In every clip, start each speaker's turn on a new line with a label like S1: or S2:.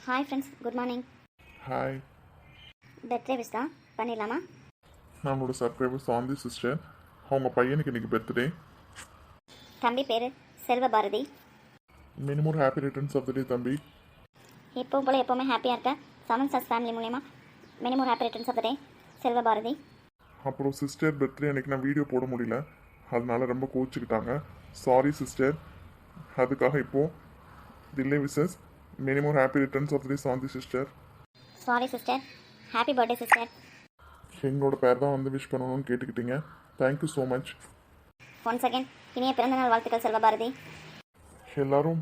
S1: Hi friends, good morning.
S2: Hi.
S1: Birthday wish தான் பண்ணிடலாமா?
S2: நம்மளோட சப்ஸ்கிரைபர் சாந்தி சிஸ்டர், அவங்க பையனுக்கு இன்னைக்கு பர்த்டே.
S1: தம்பி பேர் Selvabharathi.
S2: Many more happy returns of the day தம்பி.
S1: எப்பவும் போல் எப்போவுமே ஹாப்பியாக இருக்கேன். செவன் சாஸ் ஃபேமிலி மூலயமா many more happy returns of the day Selvabharathi.
S2: அப்புறம் சிஸ்டர் பர்த்டே அன்னைக்கு நான் வீடியோ போட முடியல, அதனால ரொம்ப கோச்சிக்கிட்டாங்க. Sorry sister. அதுக்காக இப்போது delay wishes many more happy returns of the day Shanthi sister.
S1: Sorry sister. Happy birthday sister.
S2: எங்களோட பேர் தான் வந்து விஷ் பண்ணணும்னு கேட்டுக்கிட்டீங்க. Thank you so much.
S1: Once again இனிய பிறந்தநாள் வாழ்த்துக்கள் செல்வபாரதி.
S2: எல்லாரும்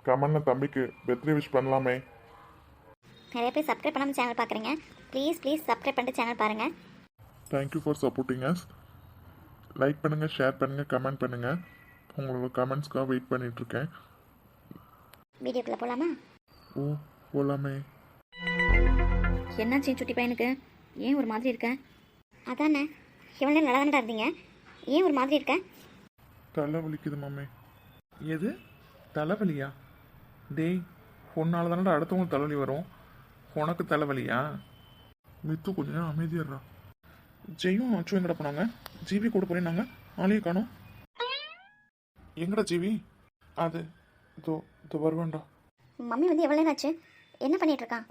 S2: கமெண்ட்ல தம்பிக்கு பர்த்டே விஷ் பண்ணலாமே.
S1: நிறைய பேர் சப்ஸ்கிரைப் பண்ணாமல் சேனல் பார்க்குறீங்க. ப்ளீஸ் சப்ஸ்கிரைப் பண்ணிட்டு சேனல் பாருங்கள்.
S2: Thank you for supporting us. Like பண்ணுங்கள், ஷேர் பண்ணுங்கள், கமெண்ட் பண்ணுங்கள். உங்களோட கமெண்ட்ஸ்க்காக வெயிட் பண்ணிகிட்ருக்கேன்.
S1: வீடியோக்குள்ளே போகலாமா?
S2: ஓ போகலாமே.
S1: என்னாச்சு சுட்டி பையனுக்கு? ஏன் ஒரு மாதிரி இருக்க? அதானே இவ்வளோ நேரம் நல்லா தானடா இருந்தீங்க, ஏன் ஒரு மாதிரி இருக்க?
S2: தலை வலிக்குது மாமே. எது தலைவலியா? டேய், உன்னால தானடா அடுத்தவங்களுக்கு தலைவலி வரும், உனக்கு தலைவலியா? மித்து கொஞ்ச நேரம் அமைதியாடுறா. ஜெயும் அச்சும் எங்கடா போனாங்க? ஜிவி கூட போறேன்னாங்க, ஆளையே காணோம். எங்கடா ஜிவி? அது இதோ இதோ வருவான்டா.
S1: மம்மி வந்து எவ்வளோ நேரம் ஆச்சு? என்ன பண்ணிட்டு இருக்கான்?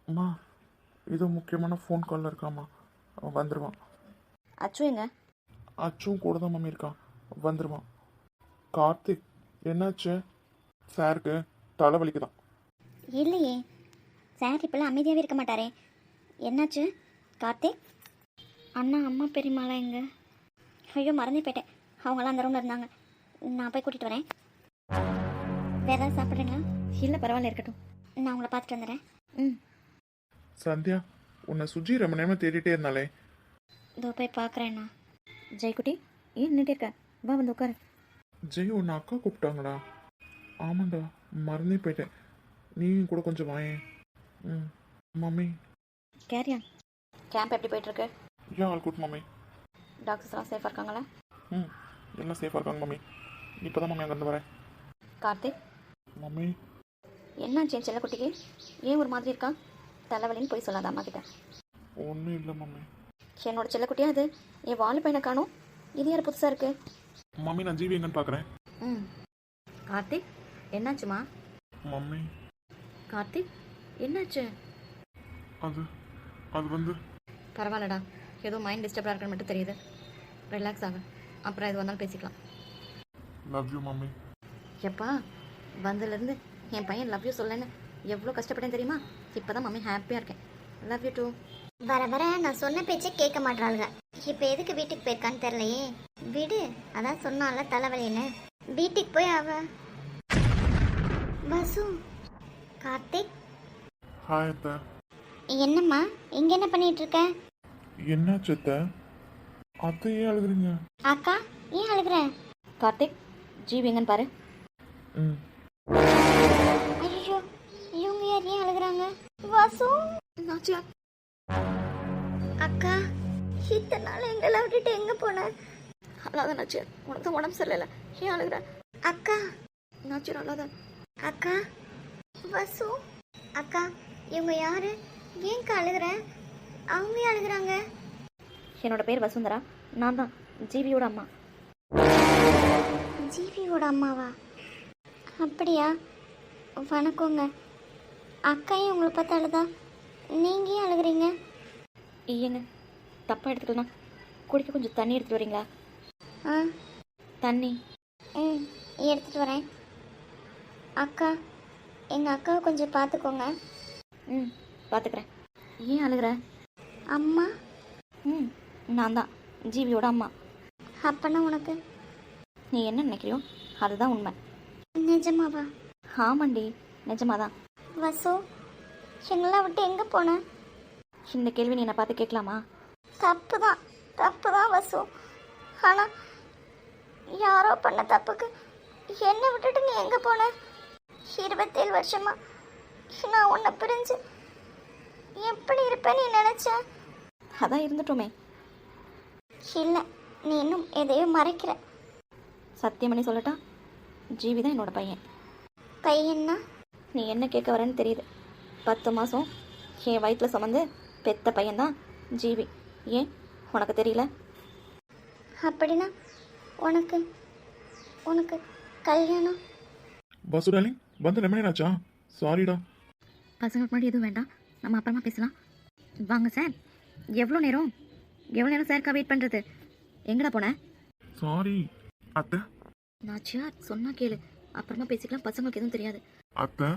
S2: அம்மா ஏதோ முக்கியமான ஃபோன் காலில் இருக்காம்மா, அவன் வந்துடுவான்.
S1: அச்சு எங்க?
S2: அச்சும் கூட தான் மம்மி இருக்கான், வந்துடுவான். கார்த்திக் என்னாச்சு? சாருக்கு தலைவலிக்கு தான்.
S1: இல்லையே, சார் இப்பெல்லாம் அமைதியாகவே இருக்க மாட்டாரே, என்னாச்சு கார்த்திக்? அண்ணா அம்மா பெரியம்மாலாம் எங்க? ஐயோ மறந்தே போயிட்டேன், அவங்களாம் அந்த ரூமில் இருந்தாங்க. நான் போய் கூட்டிகிட்டு வரேன். வேறு ஏதாவது சாப்பிட்றீங்களா? இல்லை பரவாயில்ல, இருக்கட்டும், நான் உங்களை பார்த்துட்டு வந்துடுறேன். ம்.
S2: சந்தியா உன்னை சுஜி ரொம்ப நேரமாக தேடிட்டே இருந்தாலே.
S1: இதோ போய் பார்க்குறேண்ணா. ஜெய்குட்டி ஏன் நின்றுட்டு இருக்க? வா வந்து உட்காரு.
S2: ஜெய் உன்னை அக்கா கூப்பிட்டாங்களா? ஆமாண்டா, மறந்தே போயிட்டேன். நீயும் கூட கொஞ்சம் வாயேன். ம். மம்மி
S1: கேரியா, கேம்ப் எப்படி போயிட்டுருக்கு?
S2: ஏன் ஆள் கூட்டு மம்மி?
S1: டாக்டர்ஸ்லாம் சேஃபாக இருக்காங்களா?
S2: ம், எல்லாம் சேஃபாக இருக்காங்க மம்மி. இப்போ தான் மம்மி அங்கேருந்து வரேன்.
S1: கார்த்திக்
S2: மம்மி
S1: என்னாச்சு என் செல்லக்குட்டிக்கு? ஏன் ஒரு மாதிரி இருக்கா? தலைவலின்னு போய் சொல்லாத அம்மா கிட்ட.
S2: ஒன்றும் இல்லை மம்மி.
S1: என்னோட செல்லக்குட்டியா அது? என் வாலு பையனை காணும், இது யார் புதுசாக இருக்கு?
S2: மம்மி நான் ஜிவி எங்கன்னு பார்க்குறேன்.
S1: ம். கார்த்திக் என்னாச்சுமா?
S2: மம்மி
S1: கார்த்திக் என்னாச்சு?
S2: அது அது வந்து
S1: பரவாயில்லடா, ஏதோ மைண்ட் டிஸ்டர்பாக இருக்குன்னு மட்டும் தெரியுது. ரிலாக்ஸ் ஆக, அப்புறம் எது வந்தாலும் பேசிக்கலாம்.
S2: Love you mummy.
S1: எப்பா வந்ததுலேருந்து என் பையன் லவ் யூ சொல்லன்னு எவ்வளோ கஷ்டப்பட்டேன் தெரியுமா? இப்போ தான் மம்மி ஹாப்பியாக இருக்கேன். Love you too.
S3: வர வர நான் சொன்ன பேச்சே கேட்க மாட்டாளுங்க. இப்போ எதுக்கு வீட்டுக்கு போயிருக்கான்னு தெரியலையே. விடு, அதான் சொன்னால தலைவலின்னு. வீட்டுக்கு போய் அவ பசு. கார்த்திக்
S2: ஹாய் அத்தை.
S3: என்னம்மா இங்க என்ன பண்ணிட்டு இருக்க?
S2: என்னாச்சு அத்தை? அத்தை ஏன் அழுகுறீங்க?
S3: அக்கா ஏன் அழுகுற?
S1: கார்த்திக் ஜீவி எங்கன்னு பாரு.
S2: ம்.
S3: ஐயோ, இவங்க யார் ஏன் அழுகுறாங்க? வாசு
S1: நாச்சியா,
S3: அக்கா இத்தனை நாள் எங்களை விட்டுட்டு எங்க போன?
S1: அல்லாத நாச்சியா, உனக்கு தான் உடம்பு சரியில்லை, ஏன் அழுகுற?
S3: அக்கா
S1: நாச்சியா அல்லாத.
S3: அக்கா வசு அக்கா இவங்க யாரு? ஏன்க்கா அழுகுற? அவங்க ஏன் அழுகுறாங்க?
S1: என்னோட பேர் வசுந்தரா, நான் தான் ஜீவியோட அம்மா.
S3: ஜீவியோட அம்மாவா? அப்படியா? வணக்கங்க. அக்காயும் உங்களை பார்த்து அழுதா, நீங்க ஏன் அழுகுறீங்க?
S1: ஏங்க தப்பாக எடுத்துக்கலாம், குடிக்க கொஞ்சம் தண்ணி எடுத்துகிட்டு வரீங்களா?
S3: ஆ
S1: தண்ணி.
S3: ம், எடுத்துட்டு வரேன். அக்கா எங்கள் அக்காவை கொஞ்சம் பார்த்துக்கோங்க.
S1: ம், பார்த்துக்கிறேன். ஏன் அழுகுற?
S3: அம்மா?
S1: ம், நான் தான் ஜீவியோட அம்மா.
S3: அப்பனா உனக்கு
S1: நீ என்ன நினைக்கிறியோ அதுதான் உண்மை.
S3: நிஜமாவா?
S1: ஆமாண்டி, நிஜமாதான்.
S3: வசு எங்களாம் விட்டு எங்கே போன?
S1: இந்த கேள்வி நீ என்னை பார்த்து கேட்கலாமா?
S3: தப்பு தான் வசு. ஆனால் யாரோ பண்ண தப்புக்கு என்னை விட்டுட்டு நீ எங்கே போன? 27 வருஷமா நான் உன்னை பிரிஞ்சு எப்படி இருப்பேன்னு நீ நினச்ச?
S1: அதான் இருந்துட்டோமே.
S3: இல்லை, நீ இன்னும் எதையோ மறைக்கிற.
S1: சத்தியம் பண்ணி சொல்லட்டா, ஜீவி தான் என்னோட பையன்.
S3: பையன்னா?
S1: நீ என்ன கேட்க வரேன்னு தெரியுது. 10 மாதம் என் வயிற்றில் சுமந்து பெத்த பையன்தான் ஜீவி. ஏன் உனக்கு தெரியல?
S3: அப்படின்னா உனக்கு உனக்கு கல்யாணம்?
S2: பசு டார்லிங் வந்து ரொம்ப நேரம் ஆச்சா? சாரிடா.
S1: பசங்களுக்கு முன்னாடி எதுவும் வேண்டாம், நம்ம அப்புறமா பேசலாம். வாங்க சார். எவ்வளோ நேரம் சார்க்கா வெயிட் பண்ணுறது? எங்கடா போனேன்?
S2: சாரி அத்தை.
S1: நாச்சியார் சொன்னா கேளு, அப்புறமா பேசிக்கலாம், பசங்களுக்கு எதுவும் தெரியாது.
S2: அத்தை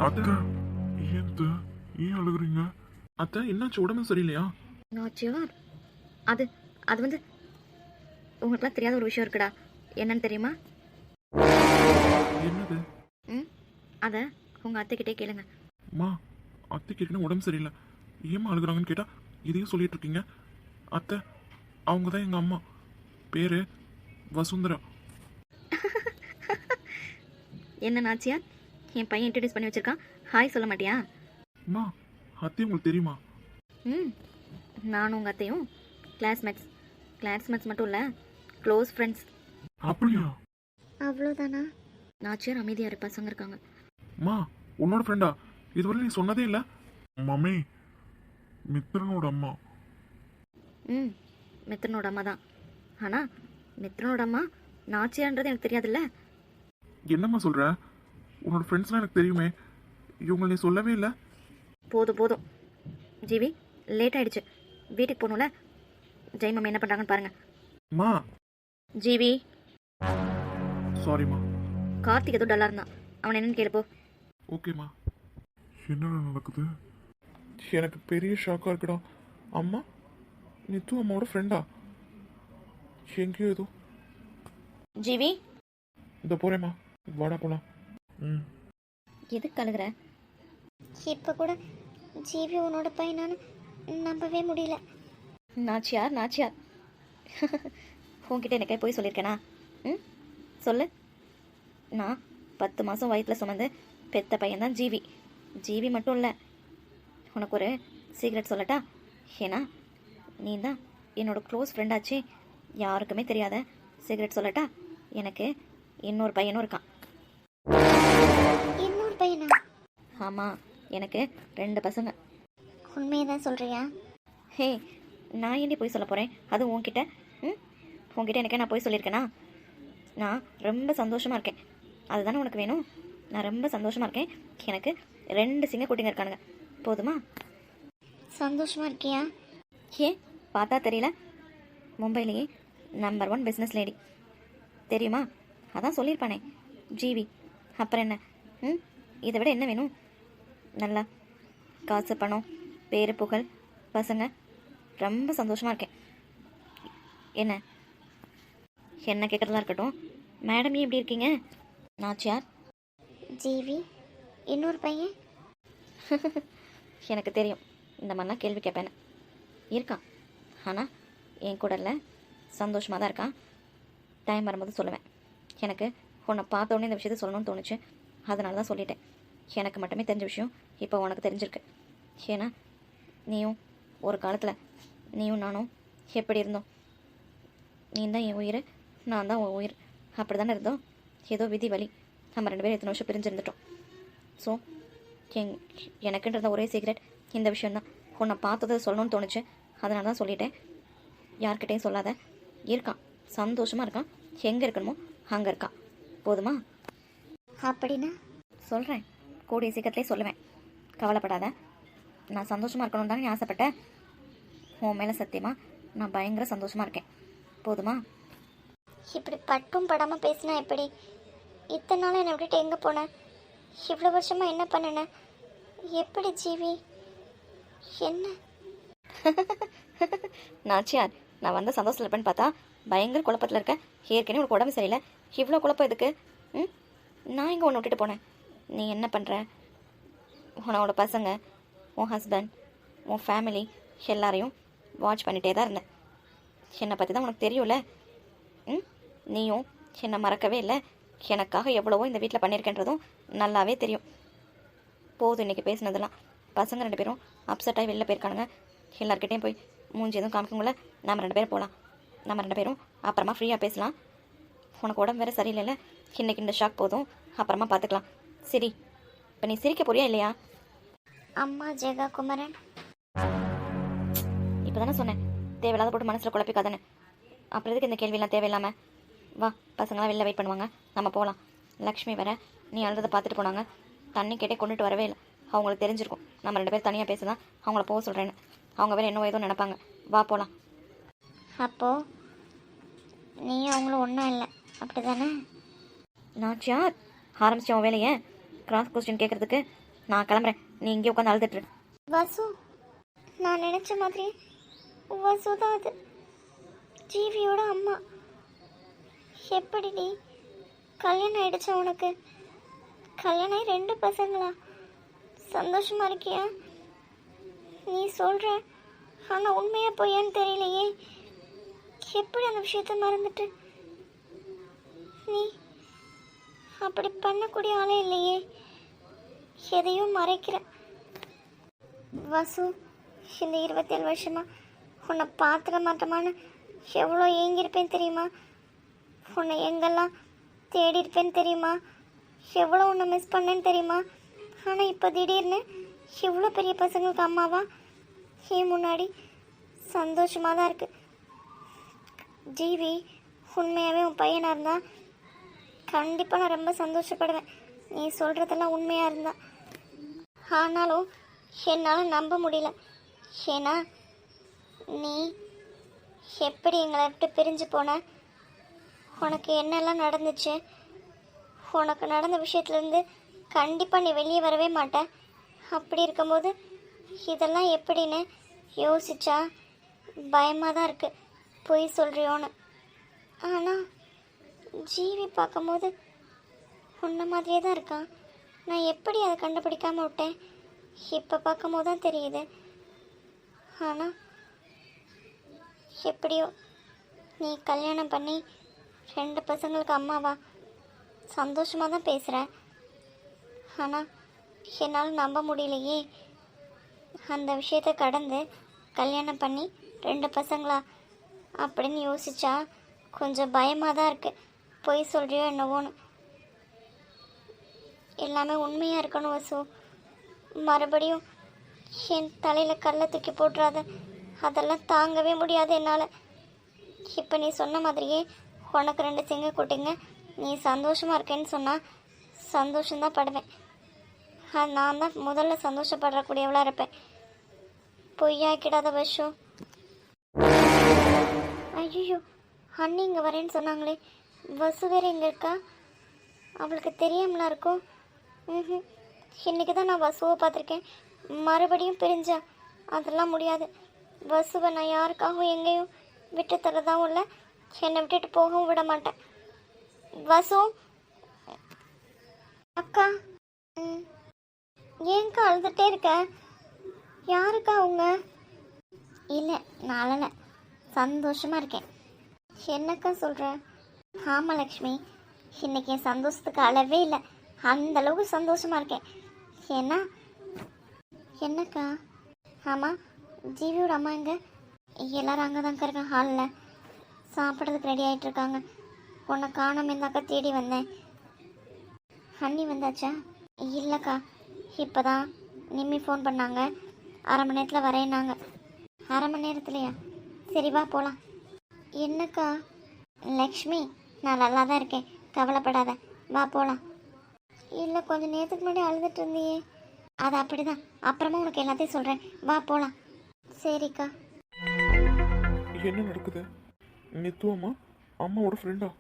S2: அத்தை ஏன் அழுகுறீங்க? அத்தை என்னாச்சு, உடம்பு சரியில்லையா?
S1: நாச்சியார், அது அது வந்து உங்களுக்குலாம் தெரியாத ஒரு விஷயம் இருக்குடா. என்னன்னு தெரியுமா?
S2: என்னது?
S1: அதை உங்கள் அத்தைக்கிட்டே கேளுங்க.
S2: அம்மா, அத்தைக்கு ஏற்கனவே உடம்பு சரியில்லை, ஏமா அழுகுறாங்கன்னு கேட்டா இதையும் சொல்லிட்டு இருக்கீங்க. அத்தை அவங்க தான் எங்க அம்மா, பேரு வசுந்தரா.
S1: என்ன நாச்சியார், என் பையன் இன்ட்ரடியூஸ் பண்ணி வச்சிருக்கான், ஹாய் சொல்ல மாட்டியா?
S2: அம்மா, அத்தை உங்களுக்கு தெரியுமா?
S1: நானும் உங்கள் அத்தையும் கிளாஸ்மேட்ஸ் மட்டும் இல்லை, க்ளோஸ் ஃப்ரெண்ட்ஸ்.
S2: அப்படியா?
S3: அவ்வளோதானா?
S1: நாச்சியார் அமைதியார், பசங்க இருக்காங்க.
S2: அம்மா, உன்னோட ஃப்ரெண்டா? இதுவரை நீ சொன்னதே இல்லை. மம்மி, மித்ரனோட அம்மா.
S1: மித்ரனோட அம்மா தான். ஆனால் மித்ரனோட அம்மா நாச்சியார்ன்றது எனக்கு தெரியாதுல்ல.
S2: என்னம்மா சொல்ற? உன்னோட ஃப்ரெண்ட்ஸ்லாம் எனக்கு தெரியுமே, இவங்க நீ சொல்லவே இல்லை.
S1: போதும் ஜீவி, லேட் ஆயிடுச்சு, வீட்டுக்கு போகணும்ல. ஜெய் மம்மி என்ன பண்ணுறாங்கன்னு பாருங்க.
S2: அம்மா.
S1: ஜீவி.
S2: சாரிம்மா.
S1: கார்த்திக் ஏதோ டல்லாக இருந்தான், அவன் என்னன்னு கேளுப்போ.
S2: ஓகேம்மா. என்ன நடக்குது? எனக்கு பெரிய ஷாக்காக இருக்குடா. அம்மா, நித்து அம்மாவோட ஃப்ரெண்டா? எங்கேயோ ஏதோ.
S1: ஜீவி.
S2: இந்த போறேம்மா, வாடா போலாம்.
S1: எதுக்கு கழுகுற?
S3: இப்போ கூட ஜீவி உன்னோட பையனான்னு நம்பவே முடியல.
S1: நாச்சியார் உன்கிட்ட எனக்கே போய் சொல்லியிருக்கேனா? சொல்லு. நான் 10 மாதம் வயிற்றில் சுமந்து பெத்த பையன்தான் ஜீவி மட்டும் இல்லை. உனக்கு ஒரு சீக்ரெட் சொல்லட்டா? ஏன்னா நீ தான் என்னோட க்ளோஸ் ஃப்ரெண்டாச்சு, யாருக்குமே தெரியாத சீக்ரெட் சொல்லட்டா? எனக்கு இன்னொரு பையனும் இருக்கான்.
S3: இன்னொரு பையனா?
S1: ஆமாம், எனக்கு 2 பசங்க.
S3: உண்மையை தான் சொல்கிறியா?
S1: ஹே, நான் ஏண்டி போய் சொல்ல போகிறேன்? அது உன்கிட்ட எனக்கே நான் போய் சொல்லியிருக்கேனா? நான் ரொம்ப சந்தோஷமாக இருக்கேன், அதுதானே உனக்கு வேணும். நான் ரொம்ப சந்தோஷமாக இருக்கேன், எனக்கு 2 சிங்க குட்டிங்க இருக்கானுங்க. போதுமா?
S3: சந்தோஷமாக இருக்கியா?
S1: ஏன் பார்த்தா தெரியல? மும்பையிலேயே நம்பர் 1 பிஸ்னஸ் லேடி தெரியுமா? அதான் சொல்லியிருப்பானே, ஜீவி. அப்புறம் என்ன? இதை விட என்ன வேணும்? நல்லா காசு, பணம், பேரு, புகழ், பசங்க. ரொம்ப சந்தோஷமாக இருக்கேன். என்ன கேட்குறதா இருக்கட்டும், மேடம் ஏன் எப்படி இருக்கீங்க? நாச்சியார்.
S3: ஜீவி இன்னொரு பையன்?
S1: எனக்கு தெரியும் இந்த மாதிரிலாம் கேள்வி கேட்பேன்னு. இருக்கான், ஆனால் என் கூட இல்லை, சந்தோஷமாக தான் இருக்கான். டைம் வரும்போது சொல்லுவேன். எனக்கு உன்னை பார்த்தோன்னே இந்த விஷயத்த சொல்லணும்னு தோணுச்சு, அதனால தான் சொல்லிட்டேன். எனக்கு மட்டுமே தெரிஞ்ச விஷயம் இப்போ உனக்கு தெரிஞ்சிருக்கு. ஏன்னா நீயும் ஒரு காலத்தில் நீயும் நானும் எப்படி இருந்தோம்? நீ தான் என் உயிர், நான் தான் உன் உயிர், அப்படி தானே இருந்தோம். ஏதோ விதி வலி நம்ம 2 பேரும் எத்தனை வருஷம் பிரிஞ்சிருந்துட்டோம். ஸோ எனக்குன்றத ஒரே சீக்ரெட் இந்த விஷயந்தான். உன்னை பார்த்ததை சொல்லணும்னு தோணுச்சு, அதனால தான் சொல்லிட்டேன். யார்கிட்டையும் சொல்லாத. இருக்கான், சந்தோஷமாக இருக்கான், எங்கே இருக்கணுமோ அங்கே இருக்கான். போதுமா?
S3: அப்படின்னா?
S1: சொல்கிறேன், கூடிய சீக்கிரத்துலேயே சொல்லுவேன், கவலைப்படாத. நான் சந்தோஷமாக இருக்கணும் தானே ஆசைப்பட்டேன். உன் மேலே சத்தியமாக நான் பயங்கர சந்தோஷமாக இருக்கேன். போதுமா?
S3: இப்படி பட்டும் படாமல் பேசினா எப்படி? இத்தனை நாள் என்னை விட்டுட்டு எங்கே போனேன்? இவ்வளோ வருஷமாக என்ன பண்ணினேன்? எப்படி ஜீவி? என்ன
S1: நாச்சியார், நான் வந்த சந்தோஷத்தில் இருப்பேன்னு பார்த்தா பயங்கர குழப்பத்தில் இருக்கேன். ஏற்கனவே உனக்கு உடம்பு சரியில்லை, இவ்வளோ குழப்பம் எதுக்கு? நான் இங்கே உன்னை விட்டுட்டு போனேன். நீ என்ன பண்ணுற? உன்னோட பசங்க, உன் ஹஸ்பண்ட், உன் ஃபேமிலி எல்லாரையும் வாட்ச் பண்ணிகிட்டே தான் இருந்தேன். என்னை பற்றி தான் உனக்கு தெரியும்ல. நீயும் என்னை மறக்கவே இல்லை. எனக்காக எவ்வளவோ இந்த வீட்டில் பண்ணியிருக்கேன்றதும் நல்லாவே தெரியும். போதும் இன்றைக்கி பேசினதெல்லாம். பசங்க 2 பேரும் அப்செட் ஆகி வெளில போயிருக்கானுங்க. எல்லாருக்கிட்டையும் போய் மூஞ்சி எதுவும் காமிக்குங்கள. நம்ம 2 பேரும் போகலாம். நம்ம 2 பேரும் அப்புறமா ஃப்ரீயாக பேசலாம். உனக்கு உடம்பு வேறு சரியில்லைல்ல, இன்றைக்கி இந்த ஷாக் போதும், அப்புறமா பார்த்துக்கலாம். சரி, இப்போ நீ சிரிக்க போறியா இல்லையா?
S3: அம்மா ஜெகா குமரன்.
S1: இப்போ தானே சொன்னேன் தேவையில்லாத போட்டு மனசில் குழப்பிக்காதானே. அப்புறம் எதுக்கு இந்த கேள்வியெல்லாம் தேவையில்லாமல்? வா, பசங்களாம் வெளில வெயிட் பண்ணுவாங்க, நம்ம போகலாம். லக்ஷ்மி வேற நீ அழுறதை பார்த்துட்டு போனாங்க. தண்ணி கேட்டே கொண்டுட்டு வரவே இல்லை. அவங்களுக்கு தெரிஞ்சிருக்கும் நம்ம 2 பேர் தனியாக பேசுதான் அவங்கள போக சொல்கிறேன்னு. அவங்க வேறு என்னவோ ஏதோ நினைப்பாங்க. வா போகலாம்.
S3: அப்போது நீ அவங்களும் ஒன்றும் இல்லை அப்படி தானே?
S1: நாச்சியார் ஆரம்பிச்ச உன் வேலையை கிராஸ் கொஸ்டின் கேட்குறதுக்கு. நான் கிளம்புறேன், நீ இங்கே உட்காந்து அழுதுட்டுரு.
S3: வசு, நான் நினச்ச மாதிரி வசு தான் அது, ஜீவியோட அம்மா. எப்படிடி கல்யாணம் ஆயிடுச்சா உனக்கு? கல்யாணம் ஆகி 2 பசங்களா? சந்தோஷமா இருக்கியா? நீ சொல்கிற, ஆனால் உண்மையாக பொய்யான்னு தெரியலையே. எப்படி அந்த விஷயத்த மறந்துட்டு? நீ அப்படி பண்ணக்கூடிய ஆளே இல்லையே. எதையும் மறைக்கிற வசு. இந்த 27 வருஷமா உன்னை பார்த்துட மாட்டோமான்னு எவ்வளோ ஏங்கியிருப்பேன் தெரியுமா? உன்னை எங்கெல்லாம் தேடி இருப்பேன்னு தெரியுமா? எவ்வளோ உன்னை மிஸ் பண்ணேன்னு தெரியுமா? ஆனால் இப்போ திடீர்னு இவ்வளோ பெரிய பசங்களுக்கு அம்மாவா? ஏன் முன்னாடி சந்தோஷமாக தான் இருக்குது. ஜீவி உண்மையாகவே உன் பையனாக இருந்தா கண்டிப்பாக நான் ரொம்ப சந்தோஷப்படுவேன், நீ சொல்கிறதெல்லாம் உண்மையாக இருந்தா. ஆனாலும் என்னால் நம்ப முடியல. ஏன்னா நீ எப்படி எங்களை விட்டு பிரிஞ்சு போன? உனக்கு என்னெல்லாம் நடந்துச்சு? உனக்கு நடந்த விஷயத்துலேருந்து கண்டிப்பாக நீ வெளியே வரவே மாட்ட. அப்படி இருக்கும்போது இதெல்லாம் எப்படின்னு யோசிச்சா பயமாக தான் இருக்குது, பொய் சொல்கிறியோன்னு. ஆனால் ஜீவி பார்க்கும்போது உன்ன மாதிரியே தான் இருக்கான். நான் எப்படி அதை கண்டுபிடிக்காம விட்டேன்? இப்போ பார்க்கும்போது தான் தெரியுது. ஆனால் எப்படியோ நீ கல்யாணம் பண்ணி 2 பசங்களுக்கு அம்மாவா? சந்தோஷமாக தான் பேசுகிற. ஆனால் என்னால் நம்ப முடியலையே. அந்த விஷயத்தை கடந்து கல்யாணம் பண்ணி 2 பசங்களா அப்படின்னு யோசிச்சா கொஞ்சம் பயமாக தான் இருக்குது, பொய் சொல்கிறியோ என்னவோன்னு. எல்லாமே உண்மையாக இருக்கணும் வசு. மறுபடியும் என் தலையில் கல்லை தூக்கி போட்டுறாத, அதெல்லாம் தாங்கவே முடியாது என்னால். இப்போ நீ சொன்ன மாதிரியே உனக்கு 2 சிங்க குட்டிங்க, நீ சந்தோஷமாக இருக்கேன்னு சொன்னால் சந்தோஷம்தான் படுவேன். நான் தான் முதல்ல சந்தோஷப்படக்கூடியவளாக இருப்பேன். பொய்யாக்கிடாத வசு. ஐயோ, அண்ணி இங்கே வரேன்னு சொன்னாங்களே, வசு வேறு எங்கே இருக்கா? அவளுக்கு தெரியாமலாம் இருக்கும். இன்றைக்கி தான் நான் வசுவை பார்த்துருக்கேன். மறுபடியும் பிரிஞ்சா அதெல்லாம் முடியாது. வசுவை நான் யாருக்காகவும் எங்கேயும் விட்டு தரதாகவும் இல்லை, என்னை விட்டுட்டு போகவும் விட மாட்டேன். வசு அக்கா. ஏன்க்கா அழுதுகிட்டே இருக்க? யாருக்கா அவங்க? இல்லை, நான் சந்தோஷமாக இருக்கேன். என்னக்கா சொல்கிற? ஆமாம் லக்ஷ்மி, இன்றைக்கி என் சந்தோஷத்துக்கு அளவே இல்லை, அந்தளவுக்கு சந்தோஷமாக இருக்கேன். ஏன்னா என்னக்கா? ஆமாம், ஜீவியோட அம்மா எங்கே? எல்லோரும் அங்கே தான்க்கா இருக்காங்க, ஹாலில் சாப்பிட்றதுக்கு ரெடி ஆகிட்டுருக்காங்க. உன்னை காணாம இருந்தாக்கா தேடி வந்தேன். அண்ணி வந்தாச்சா? இல்லைக்கா, இப்போ தான் நிம்மி ஃபோன் பண்ணாங்க, 1/2 மணி நேரத்தில் வரேன்னாங்க. 1/2 மணி நேரத்துலையா? சரி வா போகலாம். என்னக்கா? லக்ஷ்மி, நான் நல்லா தான் இருக்கேன், கவலைப்படாத, வா போகலாம். இல்லை, கொஞ்சம் நேரத்துக்கு முன்னாடி அழுதுட்டு இருந்தியே, அது அப்படி தான், அப்புறமா உனக்கு எல்லாத்தையும் சொல்கிறேன், வா போகலாம். சரிக்கா.
S2: என்ன நடக்குது? மித்து அம்மா அம்மாவோட ஃப்ரெண்டா?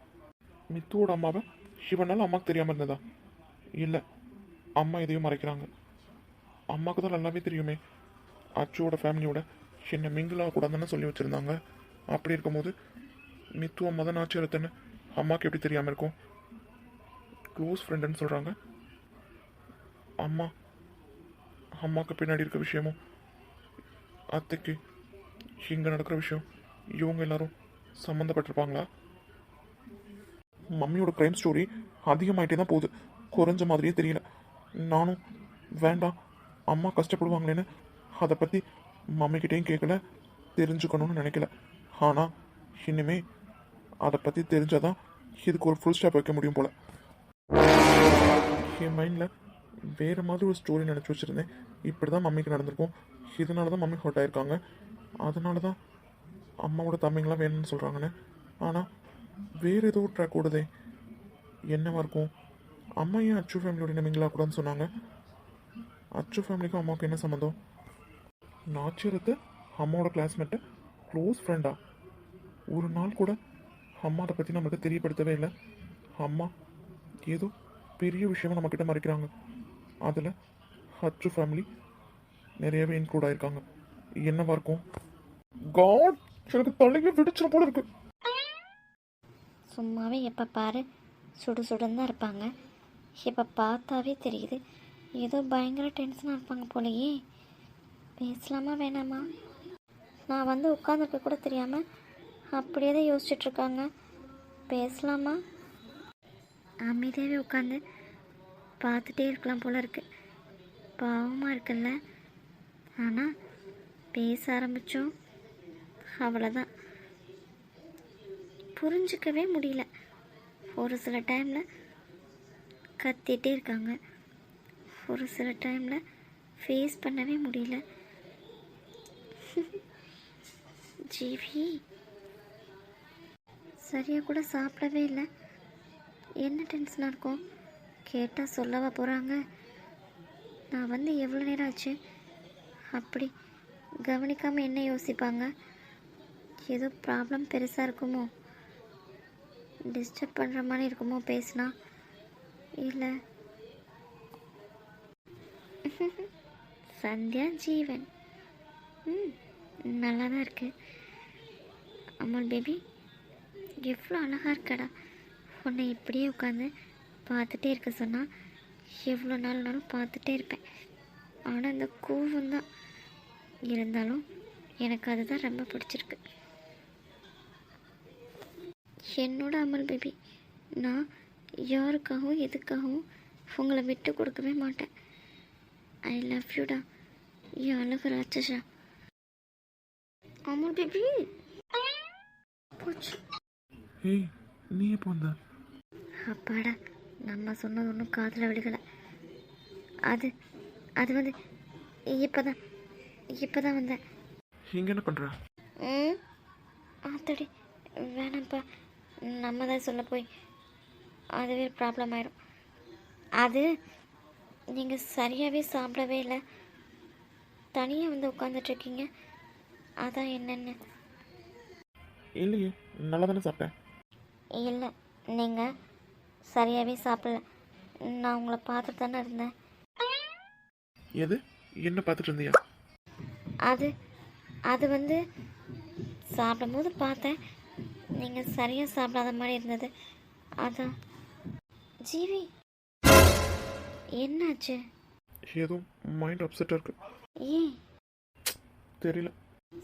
S2: மித்துவோட அம்மாவை சிவனால அம்மாவுக்கு தெரியாமல் இருந்ததா? இல்லை, அம்மா எதையும் மறைக்கிறாங்க. அம்மாவுக்கு தான் நல்லாவே தெரியுமே, அச்சுவோட ஃபேமிலியோட என்னை மிங்கிள் ஆகக்கூடாதுன்னு சொல்லி வச்சுருந்தாங்க. அப்படி இருக்கும்போது மித்து அம்மா தான் ஆச்சு எடுத்தேன்னு அம்மாவுக்கு எப்படி தெரியாமல் இருக்கும்? க்ளோஸ் ஃப்ரெண்டுன்னு சொல்கிறாங்க. அம்மாவுக்கு பின்னாடி இருக்க விஷயமும் அத்தைக்கு இங்கே நடக்கிற விஷயம், இவங்க எல்லாரும் சம்மந்தப்பட்டிருப்பாங்களா? மம்மியோட க்ரைம் ஸ்டோரி அதிகமாகிட்டே தான் போகுது, குறைஞ்ச மாதிரியே தெரியல. நானும் வேண்டாம், அம்மா கஷ்டப்படுவாங்களேன்னு அதை பற்றி மம்மிக்கிட்டேயும் கேட்கல, தெரிஞ்சுக்கணும்னு நினைக்கல. ஆனால் இனிமே அதை பற்றி தெரிஞ்சாதான் இதுக்கு ஒரு ஃபுல் ஸ்டாப் வைக்க முடியும் போல். என் மைண்டில் வேறு மாதிரி ஒரு ஸ்டோரி நினச்சி வச்சுருந்தேன். இப்படி தான் மம்மிக்கு நடந்திருக்கும். இதனால தான் மம்மி ஹர்ட் ஆயிருக்காங்க. அதனால தான் அம்மாவோட தம்பிங்களாம் வேணும்னு சொல்கிறாங்கன்னு. ஆனால் வேறு ஏதோ ஒரு ட்ராக் ஓடுதே. என்னவா இருக்கும்? அம்மா ஏன் அச்சு ஃபேமிலியோட நம்பிங்களா கூடாதுன்னு சொன்னாங்க? அச்சு ஃபேமிலிக்கும் அம்மாவுக்கு என்ன சம்மந்தம்? நாச்சியரத்து அம்மாவோட கிளாஸ்மேட்டு, க்ளோஸ் ஃப்ரெண்டா? ஒரு நாள் கூட அம்மா அதை பற்றி நம்மளுக்கு தெரியப்படுத்தவே இல்லை. அம்மா ஏதோ பெரிய விஷயமா நம்மக்கிட்ட மறைக்கிறாங்க. அதில் அச்சு ஃபேமிலி நிறையவே இன்க்ளூட் ஆயிருக்காங்க. என்னவா இருக்கும்? காட், எனக்கு தலையே வெடிச்சிட போல இருக்கு.
S1: சும்மாவே எப்போ பாரு சுடு சுடுன்னு தான் இருப்பாங்க. இப்போ பார்த்தாவே தெரியுது ஏதோ பயங்கர டென்ஷனாக இருப்பாங்க போலயே. பேசலாமா வேணாமா? நான் வந்து உட்காந்துருக்க கூட தெரியாமல் அப்படியே தான் யோசிச்சுட்ருக்காங்க. பேசலாமா? அமைதியாகவே உட்காந்து பார்த்துட்டே இருக்கலாம் போல இருக்கு. பாவமாக இருக்குல்ல. ஆனால் பேச ஆரம்பித்தோம், அவ்வளோதான். புரிஞ்சிக்கவே முடியல. ஒரு சில டைமில் கத்திகிட்டே இருக்காங்க, ஒரு சில டைமில் ஃபேஸ் பண்ணவே முடியல. ஜீவி சரியாக கூட சாப்பிடவே இல்லை. என்ன டென்ஷனாக இருக்கும்? கேட்டால் சொல்லவா போகிறாங்க? நான் வந்து எவ்வளோ நேரம் ஆச்சு? அப்படி கவனிக்காமல் என்ன யோசிப்பாங்க? ஏதோ ப்ராப்ளம் பெருசாக இருக்குமோ? டிஸ்டர்ப் பண்ணுற மாதிரி இருக்குமோ பேசுனா? இல்லை சந்தியா ஜீவன் நல்லா தான் இருக்கு. அம்மாள் பேபி எவ்வளோ அழகாக இருக்கடா. உன்னை இப்படியே உட்காந்து பார்த்துட்டே இருக்க சொன்னால் எவ்வளோ நாள்னாலும் பார்த்துட்டே இருப்பேன். ஆனால் இந்த கோவம் தான் இருந்தாலும் எனக்கு அதுதான் ரொம்ப பிடிச்சிருக்கு. என்னோட அமல் பேபி, நான் யாருக்காகவும் எதுக்காகவும் உங்களை விட்டு கொடுக்கவே மாட்டேன். ஐ லவ் யூடா, என் அழகு ராட்சஸா. அமல் பேபி போச்சு.
S2: ஏய், நீ எப்போ வந்த?
S1: அப்பாடா, நம்ம சொன்னது ஒன்றும் காதில் விழுகலை. அது அது வந்து இப்போதான் வந்தேன்.
S2: இங்கே என்ன பண்ணுற?
S1: ஆத்தடி வேணாம்ப்பா, நம்ம தான் சொல்ல போய் அதுவே ப்ராப்ளம் ஆயிடும். அது நீங்கள் சரியாகவே சாப்பிடவே இல்லை, தனியாக வந்து உட்காந்துட்ருக்கீங்க. அதான் என்னென்னு.
S2: இல்லையே, நல்லா தானே சாப்பிட்டேன்.
S1: இல்லை, நீங்கள் சரியாகவே சாப்பிடல. நான் உங்களை பார்த்துட்டு தானே இருந்தேன்.
S2: எது? என்ன பார்த்துட்டு இருந்தியா?
S1: அது வந்து சாப்பிடும்போது பார்த்தேன், நீங்கள் சரியாக சாப்பிடாத மாதிரி இருந்தது. அதான். ஜீவி என்னாச்சு?
S2: ஏதோ மைண்ட் அப்செட்டாக இருக்கு.
S1: ஏன்
S2: தெரியல.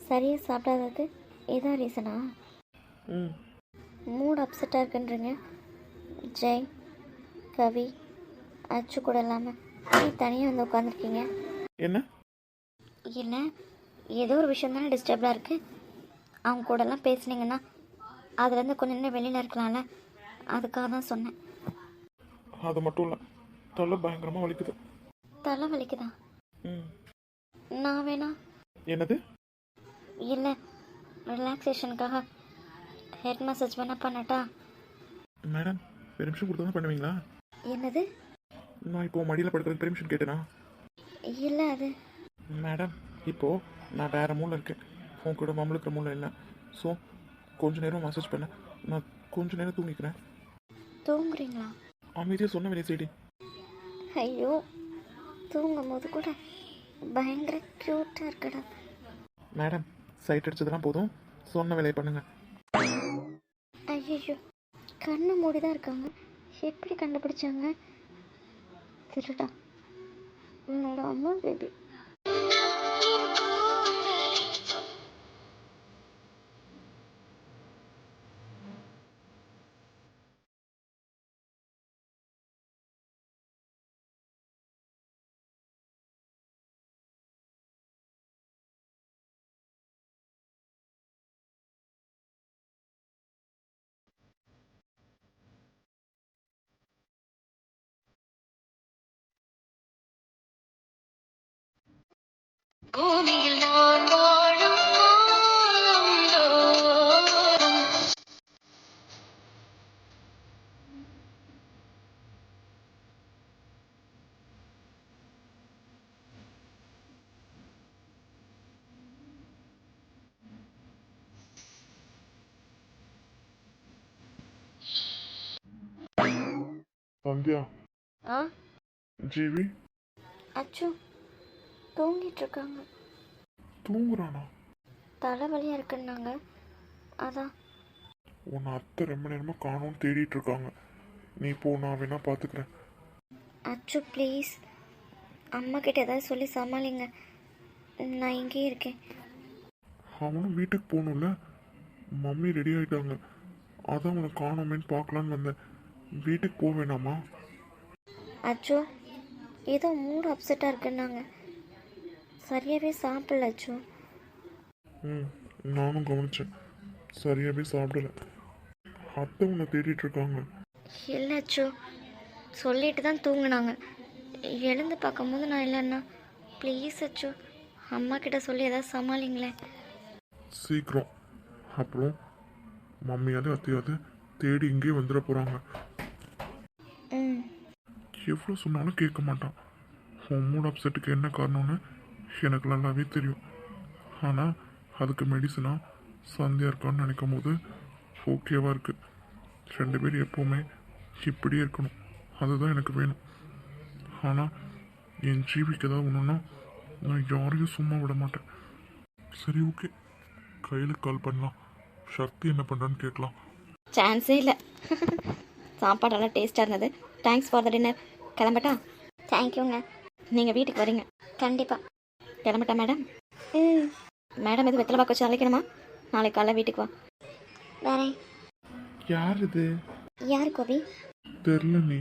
S1: சரியாக சாப்பிடாதது இதான் ரீசனா?
S2: ம்
S1: மூட் அப்செட்டாக இருக்குன்றீங்க. ஜெய், கவி, அச்சு கூட இல்லாமல் நீ தனியாக வந்து உட்காந்துருக்கீங்க.
S2: என்ன?
S1: இல்லை, ஏதோ ஒரு விஷயம் தானே டிஸ்டர்ப்டாக இருக்குது. அவங்க கூடலாம் பேசுனீங்கன்னா அதுலேருந்து கொஞ்சம் நேரம் வெளியில் இருக்கலாம்ல, அதுக்காக தான் சொன்னேன்.
S2: அது மட்டும் இல்லை, தலை பயங்கரமாக வலிக்குது.
S1: தலை வலிக்குதா?
S2: ம்
S1: நான் வேணா?
S2: என்னது?
S1: இல்லை, ரிலாக்ஸேஷனுக்காக ஹெட் மசாஜ் வேணா பண்ணட்டா?
S2: மேடம், பெர்மிஷன் கொடுத்தா தான் பண்ணுவீங்களா?
S1: என்னது?
S2: நான் இப்போ மடியில் படுக்கிறதுக்கு பெர்மிஷன் கேட்டேனா?
S1: இல்லை, அது
S2: மேடம், இப்போது நான் வேறு மூலம் இருக்கேன், உன் கூட மம்மளுக்கிற மூலம் இல்லை. ஸோ கொஞ்ச நேரம் மசாஜ் பண்ண, நான் கொஞ்ச நேரம் தூங்கிக்கிறேன்.
S1: தூங்குறீங்களா?
S2: அமைதியாக சொன்ன வேலையை செய்டி.
S1: ஐயோ, தூங்கும் போது கூட பயங்கர க்யூட்டாக இருக்கடா.
S2: மேடம், சைட் அடிச்சதெல்லாம் போதும், சொன்ன வேலையை பண்ணுங்க.
S1: ஐயோ, கண்ணு மூடி தான் இருக்காங்க, எப்படி கண்டுபிடிச்சாங்க? திருடா, என்னோட அம்மா பேபி.
S3: பூமியில் நான் வாழும் காலந்தோறும்.
S2: சந்தியா,
S1: ஆ
S2: ஜீவி
S1: அச்சு தூங்கிட்டு இருக்காங்க.
S2: தூங்குறானா?
S1: தலைவலியாக இருக்குன்னாங்க, அதான்.
S2: உன்னை அத்தை ரொம்ப நேரமாக காணோன்னு தேடிட்டு இருக்காங்க. நீ போ, நான் வேணா பார்த்துக்கிறேன்.
S1: அச்சு ப்ளீஸ், அம்மா கிட்ட ஏதாவது சொல்லி சமாளிங்க. நான் இங்கேயே இருக்கேன்.
S2: அவனும் வீட்டுக்கு போகணும்ல. மம்மி ரெடி ஆகிட்டாங்க. அதான் அவனை காணோமேன்னு பார்க்கலான்னு வந்தேன். வீட்டுக்கு போக வேணாமா?
S1: அச்சோ, ஏதோ மூடு அப்செட்டாக இருக்குன்னாங்க. சரியாகவே சாப்பிடல அச்சோ.
S2: நானும் கவனிச்சேன். சரியாகவே சாப்பிடல. அத்தை உன்னை தேடிட்டு இருக்காங்க.
S1: இல்லை அச்சோ, சொல்லிட்டு தான் தூங்குனாங்க. எழுந்து பார்க்கும்போது நான் இல்லைன்னா ப்ளீஸ் அச்சோ, அம்மா கிட்ட சொல்லி ஏதாவது சமாளிங்களேன்.
S2: சீக்கிரம். அப்புறம் மம்மியாவது அத்தையாவது தேடி இங்கே வந்துட போகிறாங்க.
S1: ம்
S2: எவ்வளோ சொன்னாலும் கேட்க மாட்டான். உன் மூட் அப்செட்டுக்கு என்ன காரணம்னு எனக்கு நல்லாவே தெரியும். ஆனால் அதுக்கு மெடிசனாக சந்தியா இருக்கான்னு நினைக்கும் போது ஓகேவாக இருக்குது. 2 பேரும் எப்போவுமே இப்படியே இருக்கணும், அதுதான் எனக்கு வேணும். ஆனால் என் ஜீவிக்கு ஏதாவது ஒன்றுன்னா நான் யாரையும் சும்மா விட மாட்டேன். சரி, ஓகே, கையில் கால் பண்ணலாம். சக்தி என்ன பண்ணுறான்னு கேட்கலாம்.
S1: சான்ஸே இல்லை. சாப்பாடெல்லாம் டேஸ்ட்டாக இருந்தது. Thanks for the dinner. கிளம்பட்டா?
S3: தேங்க்யூங்க.
S1: நீங்கள் வீட்டுக்கு வரீங்க?
S3: கண்டிப்பாக.
S1: கிளம்பட்டா மேடம்?
S3: ம்
S1: மேடம் எதுவும் வெத்தலை பாக்க வச்சு அழைக்கணுமா? நாளைக்கு காலைல வீட்டுக்கு வா.
S3: வரேன்.
S2: யார் இது?
S3: யார் கோபி?
S2: தெரில நீ.